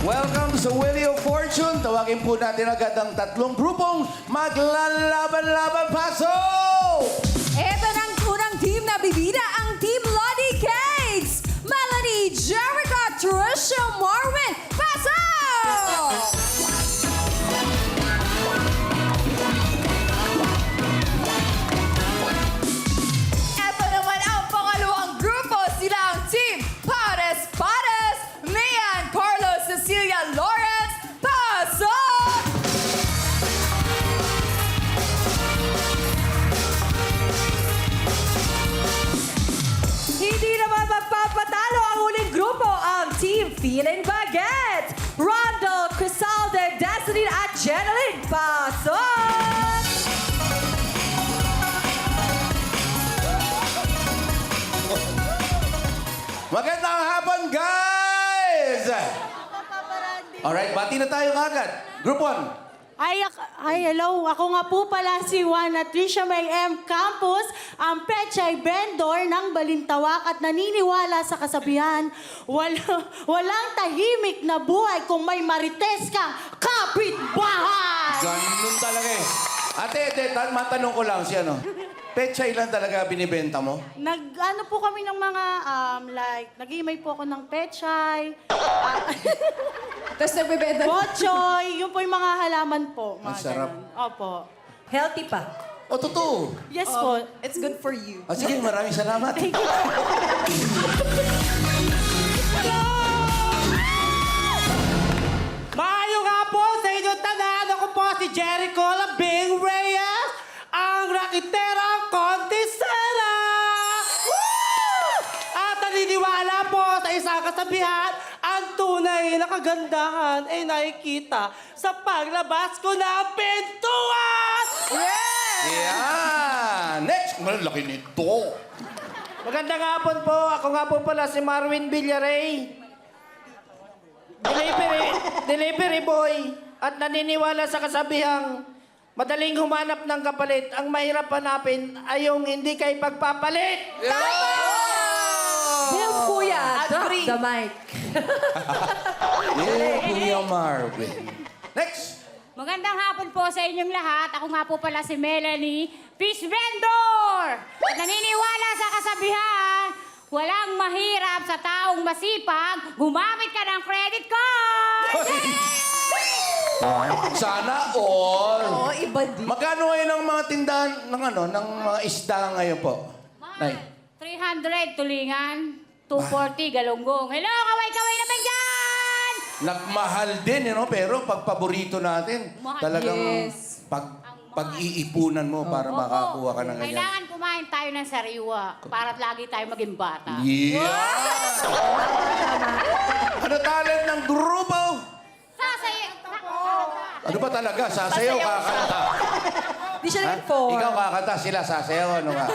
Welcome sa Wheel of Fortune. Tawagin po natin agad ang tatlong grupong maglalaban-laban. Pasok! Ito ng unang team na bibida, ang Team Lodi Cakes! Melanie, Jerica, Trisha, Marvin, pasok! Ito naman ang pangalawang grupo, sila ang Team Pares Pares, Mian, Carlos, Cecilia, Lawrence, pasok! Hindi naman magpapatalo ang huling grupo, ang Team Feeling Baguette. Rondo, Crisalde, Destiny at Jeneline, pasok! Magandang hapon, guys! Alright, bati na tayo agad. Group 1. Ay, hello. Ako nga po pala si Juana Tricia May M. Campos, ang pechay vendor ng Balintawak at naniniwala sa kasabihan, walang tahimik na buhay kung may marites kang kapitbahay. Ganun talaga eh. Ate, matanong ko lang si ano. Pechay lang talaga binibenta mo? Nag-ano po kami ng mga, nag-imay po ako ng pechay, Tapos nagbebenta. bochoy, yun po yung mga halaman po. Ang Mga sarap. ganun. Opo. Healthy pa. O, totoo. Yes po. It's good for you. Sige, maraming salamat. Maayo nga po sa inyong tanan. Ako po si Jericho Labing Reyes, ang rakiterang kontisera. Woo! At naniniwala po sa isang kasabihan, ang tunay na kagandahan ay nakikita sa paglabas ko ng pintuan. Yeah! Next! Malaki nito. Magandang hapon po. Ako nga po pala si Marvin Villaray. Delivery boy. At naniniwala sa kasabihang madaling humanap ng kapalit. Ang mahirap hanapin ay yung hindi kay pagpapalit. Bills, kuya. Drop Agree. the mic. Yeah, Kuya Marvin. Next! Magandang hapon po sa inyong lahat. Ako nga po pala si Melanie, Fish Vendor! At naniniwala sa kasabihan, walang mahirap sa taong masipag, gumamit ka ng credit card! Sana all. Oo, iba din. Magkano ngayon ang mga tindahan ng ng mga isda ngayon po? Nay. 300 tulingan, 240 galunggong. Hello, kaway-kaway naman dyan! Nagmahal din, pero pag paborito natin, Mahal. talagang Yes. pag-iipunan mo para makakuha ka ng ganyan. Kailangan kumain tayo ng sariwa para lagi tayo maging bata. Yeah! Ano talent ng grupo? Sasay... Ano ba talaga? Sasayaw, kakanta. Di siya Ha? nag-inform. Ikaw kakanta, sila sasayaw, ano ka?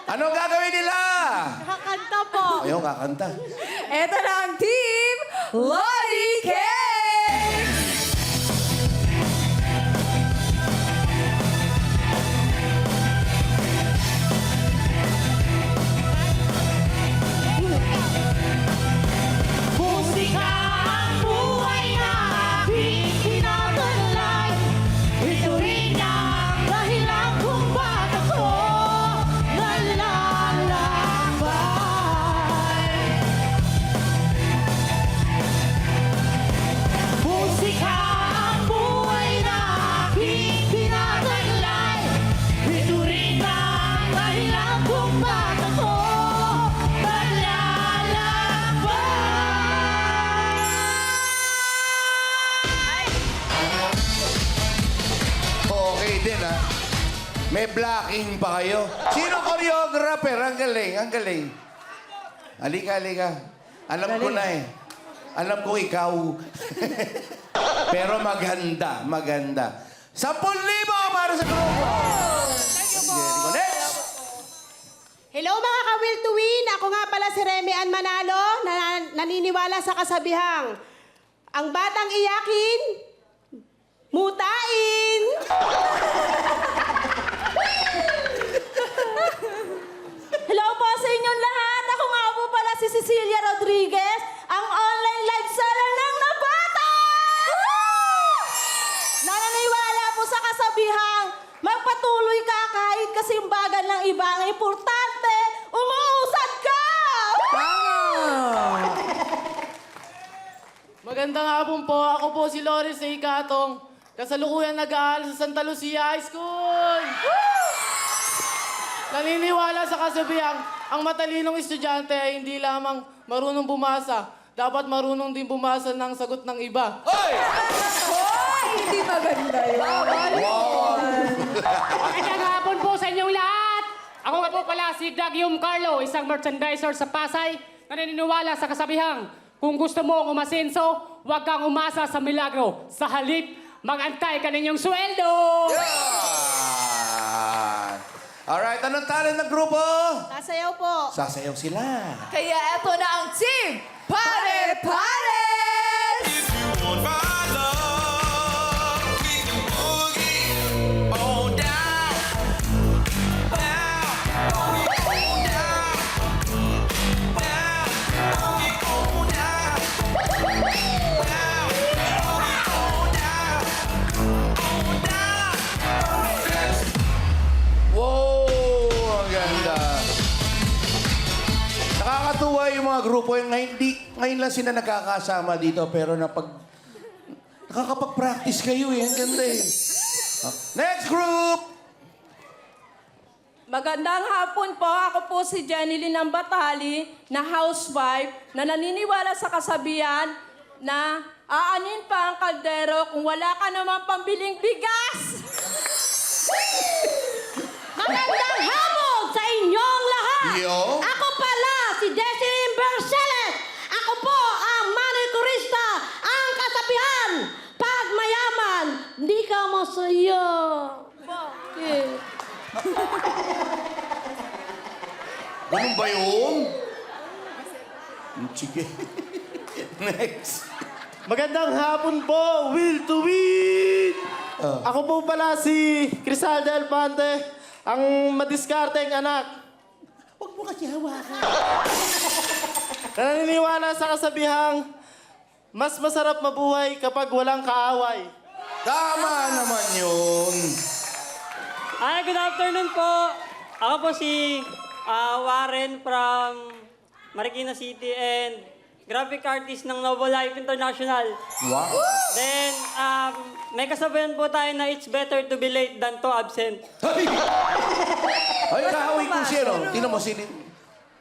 Anong gagawin nila? Kakanta po. Ayaw, kakanta. Ito na ang Team Lodi Cakes! Musika ang buhay na aking kinagandalay. Ito rin ang dahilan kung ba't ako nalalakbay. Musika ang buhay na aking kinagandalay. Ito rin ang dahilan kung ba't ako Okay din, ha? May blocking pa kayo. Sino choreographer? Ang galing, ang galing. Halika, halika. Alam ko na eh. Alam ko ikaw. Pero maganda, maganda. 10,000 para sa grupo! Jericho, next! Hello mga ka-Will to Win! Ako nga pala si Remy Ann Manalo na naniniwala sa kasabihang ang batang iyakin, mutain! Hello po sa inyong lahat! Ako nga po pala si Cecilia Rodriguez, ang online live seller ng Nabata! kasabihang magpatuloy ka kahit kasimbagan ng iba. Ang importante, umuusad ka! Magandang hapon po. Ako po si Loris A. Katong. Kasalukuyan nag-aaral sa Santa Lucia High School. Naniniwala sa kasabihang ang matalinong estudyante ay hindi lamang marunong bumasa. Dapat marunong din bumasa ng sagot ng iba. Hoy! Hoy! Hindi maganda yun. Magandang hapon po sa inyong lahat. Ako nga po pala si Dagium Carlo, isang merchandiser sa Pasay na naniniwala sa kasabihang kung gusto mo umasenso, huwag kang umasa sa milagro. Sa halip, mag-antay ka ninyong sweldo. Yan! Alright, anong talent ng grupo? Sasayaw po. Sasayaw sila. Kaya eto na ang Team Pare Pares! If you want my love, we can boogie on down, down, boogie on down, down, boogie on down, down, boogie on down, on down. Wow! Ang ganda. Nakakatuwa yung mga grupo yung ngayon lang sila nagkakasama dito pero nakakapag-practice kayo eh. Ang ganda eh. Next group! Magandang hapon po. Ako po si Jenny Lynn Ambatali na housewife na naniniwala sa kasabihan na aanin pa ang kaldero kung wala ka naman pambiling bigas. Magandang hapon sa inyong lahat! Yo. Ako pala si Desiree Berceles. Ako po ang manicurista, ang kasabihan. Pag mayaman, di ka masaya. Bakit? Ganun ba yun? Sige. Next. Magandang hapon po, Will to Win! Ako po pala si Crisalda Alpante, ang madiskarteng anak. Huwag mo kasi hawakan. Naniniwala sa kasabihang, mas masarap mabuhay kapag walang kaaway. Tama naman yun. Hi, good afternoon po. Ako po si Warren from Marikina City and graphic artist ng Novo Life International. Wow. Then, may kasabayan po tayo na it's better to be late than to absent. Ay! Ay, kaaway ko siya, no? Tingnan mo,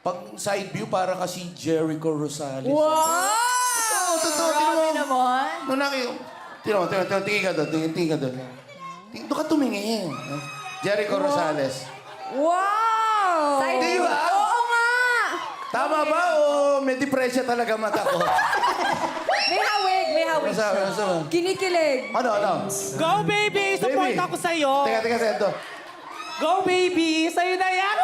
pag side view, para kasi Jericho Rosales. Wow! Totoo, Grabe naman. Nung tingnan mo, tingin ka doon, tingin ka doon. Doon ka tumingin. Jericho Rosales. Wow! Di ba? Oo nga! Tama ba o may depresya talaga mata ko? May hawig, may hawig. Masama. Kinikilig. Ano? Go, baby! Support Baby. ako sa'yo. Teka, Sento. Go, baby! Sa'yo na yan!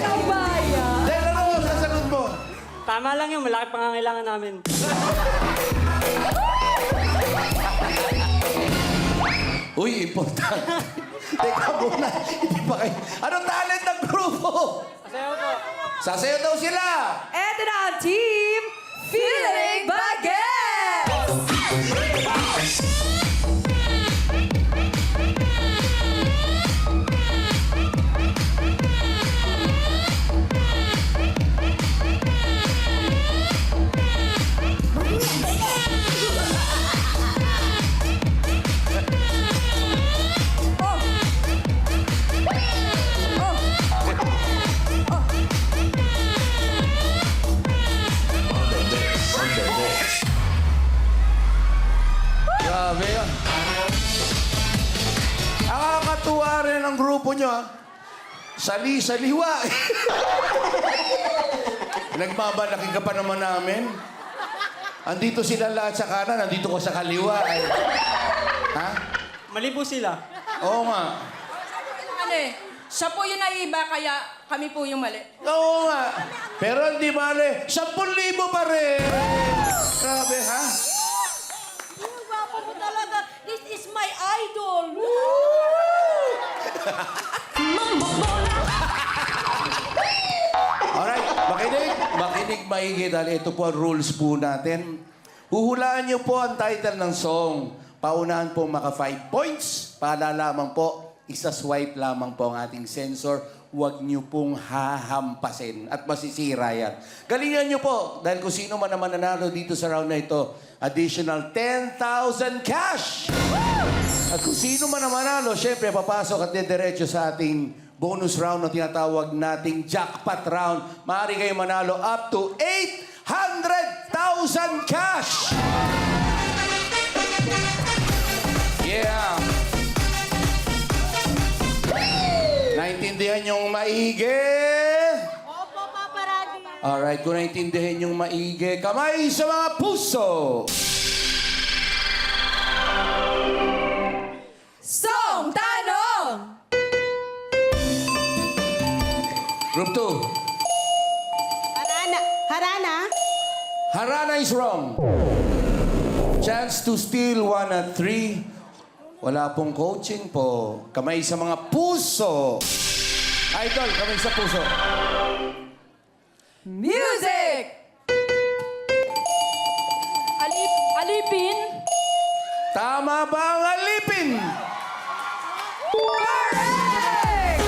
Ang bayan. Dahil ano, sasagot mo? Tama lang yun, malaki pangangailangan namin. Uy, importante. Teka muna, hindi pa kayo. Anong talent ng grupo? Sasayaw po. Sasayaw daw sila. Eto na ang Team Feeling Bagets! Grabe yan. Nakakatuwa rin ang grupo nyo, ha? Sali-saliwa. Nagmamalaki ka pa naman namin. Andito sila lahat sa kanan, andito ko sa kaliwa. Ay. Ha? Mali po sila. Oo nga. Ano eh, siya po yung naiba kaya kami po yung mali. Oo nga. Pero hindi mali. 10,000 pa rin. Grabe, ha? Gwapo mo talaga. This is my idol. Alright, makinig maigi dahil ito po ang rules po natin. Huhulaan niyo po ang title ng song. paunahan po maka 5 points. Paalala lamang po, isa-swipe lamang po ang ating sensor. Huwag niyo pong hahampasin at masisira yan. Galingan niyo po, dahil kung sino man naman nanalo dito sa round na ito, additional 10,000 cash! At kung sino man naman nanalo, syempre papasok at diretso sa ating bonus round na tinatawag nating jackpot round. Maaari kayo manalo up to 800,000 cash! Yeah! Naintindihan yung maigi? Opo, Papa Randy. Alright, kung naintindihan yung maigi, kamay sa mga puso! Song Tanong! Group 2. Harana. Harana? Harana is wrong. Chance to steal 1 at 3. Wala pong coaching po. Kamay sa mga puso. Idol, kamay sa puso. Music! Alipin. Tama ba ang alipin? Correct!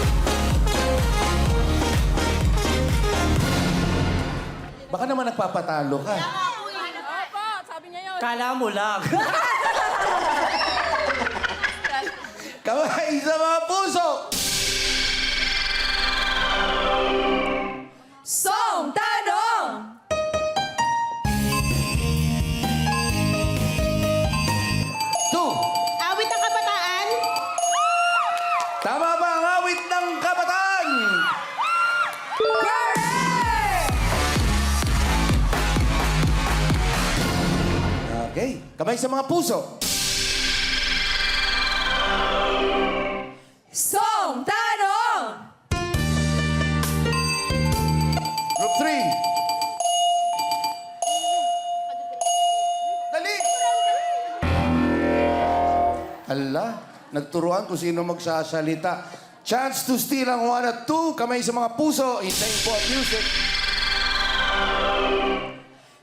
Baka naman nagpapatalo ka. Opo, sabi niya yun. Kala mo lang. Kamay sa mga puso. Song Tanong! Two. Awit ng kabataan? Tama ba ang awit ng kabataan? Correct! Okay. Kamay sa mga puso. Song Tanong! Group 3. Dali! Ala, nagturuan kung sino magsasalita. Chance to steal ang 1 at 2. Kamay sa mga puso. Hintayin po ang music.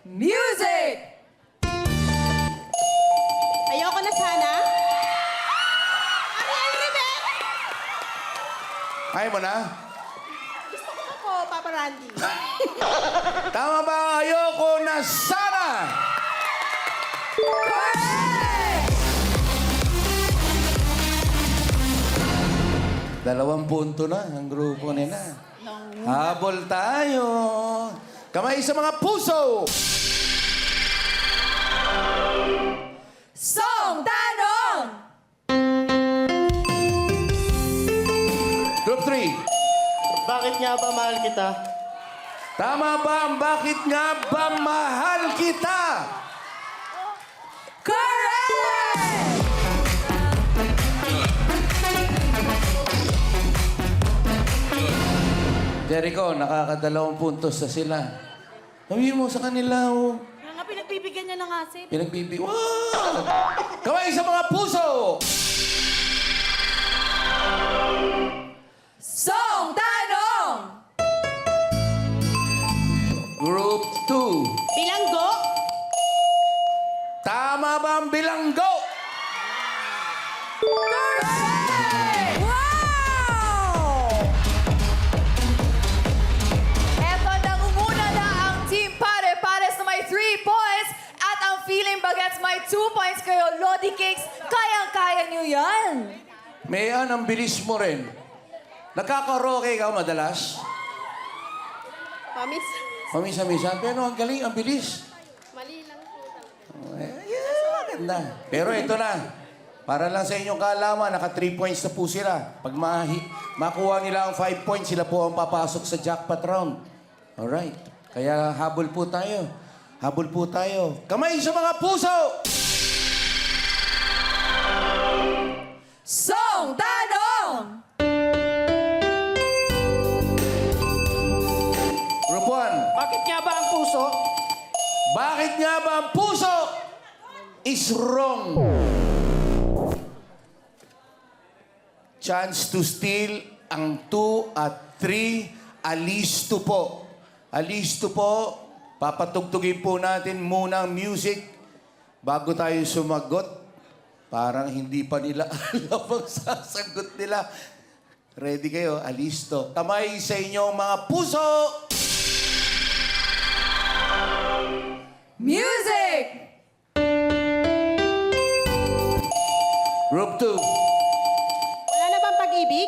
Music! Ayoko na sana. Ariel Rivera? Kaya mo na? Opo, Papa Randy. Tama ba ang ayoko na sana? Correct! 2 punto na ang grupo nila. Habol tayo. Kamay sa mga puso. Song Tanong! Group 3. Bakit nga ba mahal kita? Tama ba ang bakit nga ba mahal kita? Correct! Jericho, nakakadalawang puntos na sila. Sabihin mo sa kanila, oh. Yung nga pinagbibigyan niya na nga, Sip. Wow! Kamay sa mga puso! Song Tanong! Group 2. Bilanggo? Tama ba ang bilanggo? Correct! Wow! Eto, nangunguna na ang Team Pare-Pares na may 3 points at ang Feeling Bagets may 2 points kayo. Lodi Cakes, kayang-kaya nyo yan. Mayan, ang bilis mo rin. Nagkakaroke ka madalas? Pamis. Pamisa-misa. Pero ang galing, ang bilis. Mali lang po. Maganda. Pero ito na. Para lang sa inyong kaalaman, naka 3 points na po sila. Pag makuha nila ang 5 points, sila po ang papasok sa jackpot round. Alright. Kaya habol po tayo. Habol po tayo. Kamay sa mga puso! Song Tanong! Group 1. Bakit nga ba ang puso? Bakit nga ba ang puso is wrong? Chance to steal ang 2 at 3. Alisto po. Alisto po. Papatugtugin po natin muna ang music bago tayo sumagot. Parang hindi pa nila alam ang sasagot nila. Ready kayo? Alisto. Kamay sa inyong mga puso! Music! Group 2. Wala na bang pag-ibig?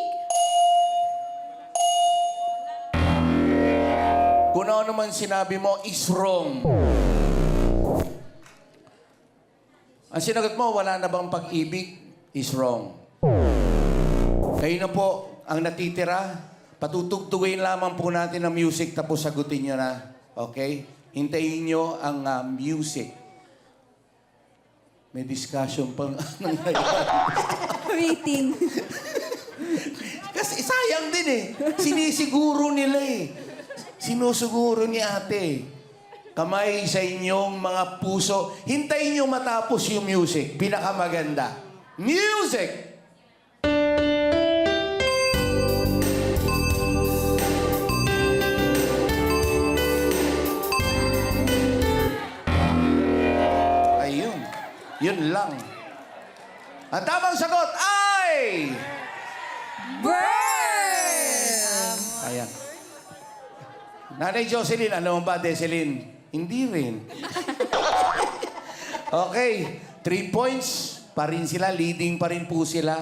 Kung ano naman sinabi mo is wrong. Ang sinagot mo, wala na bang pag-ibig is wrong. Kayo na po ang natitira. Patutugtugin lamang po natin ang music tapos sagutin nyo na. Okay? Hintayin nyo ang music. May discussion pang nangyayari. Waiting. Kasi sayang din eh. Sinisiguro nila eh. Sinusuguro ni ate. Kamay sa inyong mga puso. Hintayin nyo matapos yung music. Pinakamaganda. Music! Ayun. Yun lang. Ang tamang sagot ay... Burn! Ayan. Nanay Jocelyn, ano ba, Decelyn? Hindi rin. Okay. 3 points pa rin sila. Leading pa rin po sila.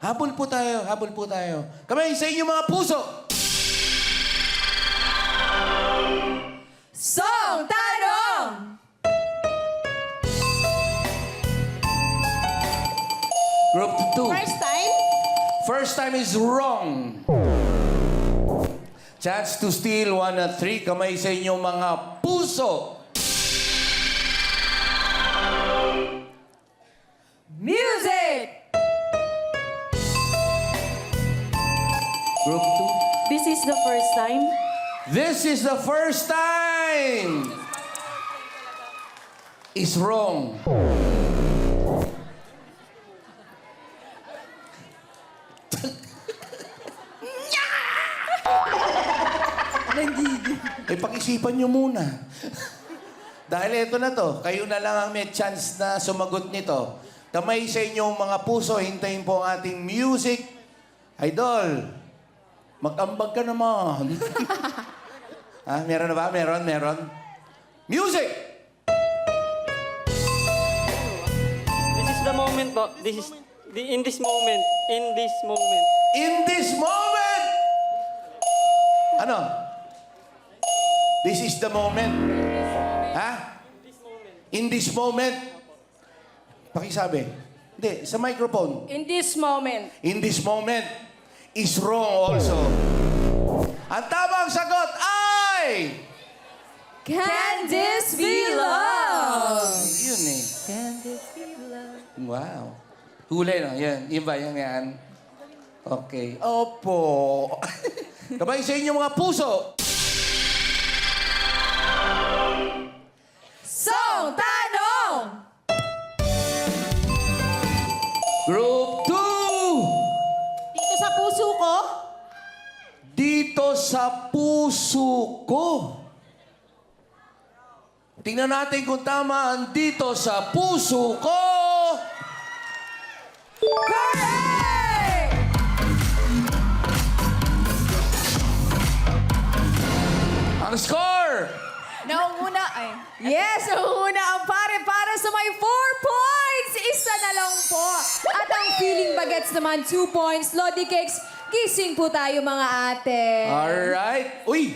Habol po tayo. Habol po tayo. Kamay sa inyong mga puso. Song Tanong! Group 2. First time? First time is wrong. Chance to steal 1 at 3. Kamay sa inyong mga puso. Music! Group 2. This is the first time? This is the first time. Is wrong. Eh, pag-isipan nyo muna. Dahil ito na to, kayo na lang ang may chance na sumagot nito. Kamay sa inyong mga puso, hintayin po ang ating music. Idol, mag-ambag ka naman. Meron na ba? Meron. Music! This is the moment po. In this moment. In this moment! Ano? This is the moment. Ha? In this moment. Pakisabi. Hindi, sa microphone. In this moment. In this moment is wrong also. Ang tamang sagot ay... Can this be love? Yun eh. Wow. Huli na. Yan. Yun ba? Yan. Okay. Opo. Kabay sa inyo mga puso. Song Tanong! Group 2! Dito sa puso ko? Dito sa puso ko. Tingnan natin kung tama ang dito sa puso ko. Correct! Ang score! Naunguna ang pare-para sa may 4 points! Isa na lang po. At ang feeling bagets naman, 2 points. Lodi Cakes, gising po tayo mga ate. Alright. Uy!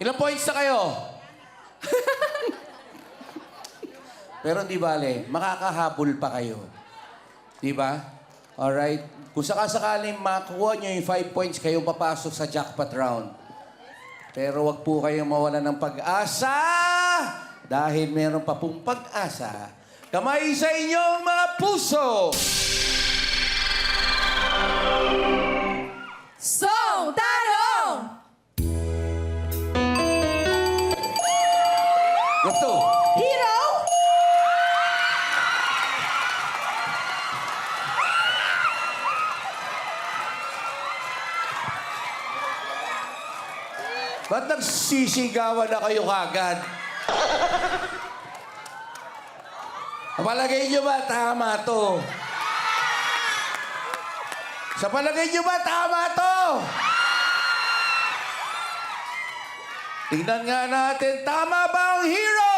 Ilang points na kayo? Pero hindi bale, makakahabol pa kayo. Di ba? Alright. Kung sakasakaling makuha nyo yung 5 points, kayong papasok sa jackpot round. Pero wag po kayong mawala ng pag-asa dahil meron pa pong pag-asa. Kamay sa inyong mga puso! Song Tanong! Group 2. Hero! Ba't nagsisigawan na kayo kagad? Palagay nyo ba tama to? Sa palagay nyo ba tama to? Tingnan nga natin, tama ba ang hero?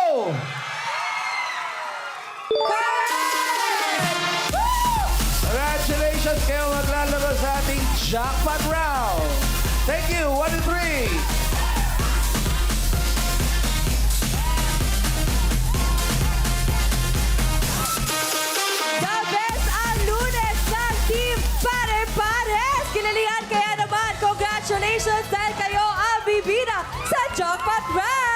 Congratulations kayo maglalaro sa ating jackpot round. Thank you, 1 and 3. The best ang Lunes ng Team Pare-Pares! Kinalihan kaya naman, congratulations dahil kayo ang bibida sa jackpot round!